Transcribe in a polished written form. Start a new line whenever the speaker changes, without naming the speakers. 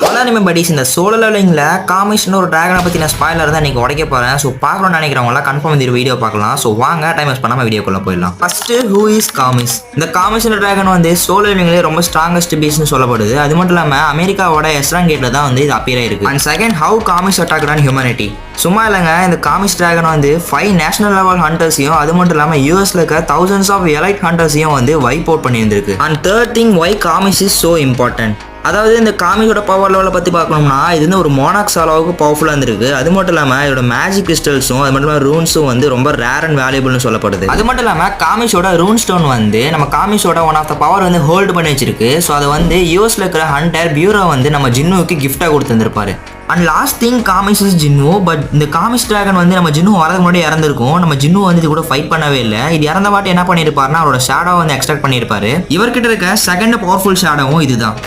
Hello anime buddies, இந்த solo லெவலிங்கில் காமிஷ்னு ஒரு டிராகனை பற்றின ஸ்பாய்லர் தான் இன்றைக்கி உடைக்க போகிறேன். ஸோ பார்க்கணும்னு நினைக்கிறவங்களாம் கன்ஃபார்ம் இந்த வீடியோ பார்க்கலாம். ஸோ வாங்க டைம் வேஸ்ட் பண்ணாமல் வீடியோக்குள்ளே போயிடலாம். First who is Kamish? இந்த காமிஷ்னு டிராகன் வந்து சோலோ லெவலிங்லேயே ரொம்ப ஸ்ட்ராங்கஸ்ட் பீஸ்னு சொல்லப்படுது. அது மட்டும் இல்லாமல் அமெரிக்காவோட எஸ்ரான் கேட்டில் தான் வந்து இது அப்பியர் ஆயிருக்கு. And second, how Kamish attack on humanity? சும்மா இல்லைங்க, இந்த காமிஷ் டிராகன் வந்து 5 நேஷனல் லெவல் ஹண்டர்ஸையும் அது மட்டும் இல்லாமல் யூஎஸ்ல இருக்க thousands ஆஃப் எலைட் ஹண்டர்ஸையும் வந்து வைப் அவுட் பண்ணியிருந்திருக்கு. And third thing, why Kamish is so important? அதாவது இந்த காமிஷோட பவர் லெவலை பற்றி பார்க்கணும்னா இது வந்து ஒரு மோனாக்ஸ் அளவுக்கு பவர்ஃபுல்லாக இருந்திருக்கு. அது மட்டும் இல்லாமல் இதோட மேஜிக் கிறிஸ்டல்ஸும் அது மட்டும் இல்லாமல் ரூன்ஸும் வந்து ரொம்ப ரேர் அண்ட் வேல்யூபிள்னு சொல்லப்படுது. அது மட்டும் இல்லாமல் காமிஷோட ரூன் ஸ்டோன் வந்து நம்ம காமிஷோட ஒன் ஆஃப் த பவர் வந்து ஹோல்டு பண்ணி வச்சிருக்கு. ஸோ அதை வந்து யூஎஸ்ல இருக்கிற ஹண்டர் பியூரோ வந்து நம்ம ஜின்னுவுக்கு கிஃப்டாக கொடுத்துருந்துருப்பாரு. And last thing, Kamish is Jinwoo. But இந்த காமிஷ் டிராகன் வந்து நம்ம ஜின்னு வரதுக்கு முன்னாடி இறந்துருக்கும். நம்ம ஜின்னு வந்து இது கூட ஃபைட் பண்ணவே இல்லை. இது இறந்த வாட்டி என்ன பண்ணியிருப்பாருன்னா அவரோட ஷேடோ வந்து எக்ஸ்ட்ராக்ட் பண்ணியிருப்பாரு. இவர்கிட்ட இருக்க செகண்ட் பவர்ஃபுல் ஷேடோவும் இதுதான்.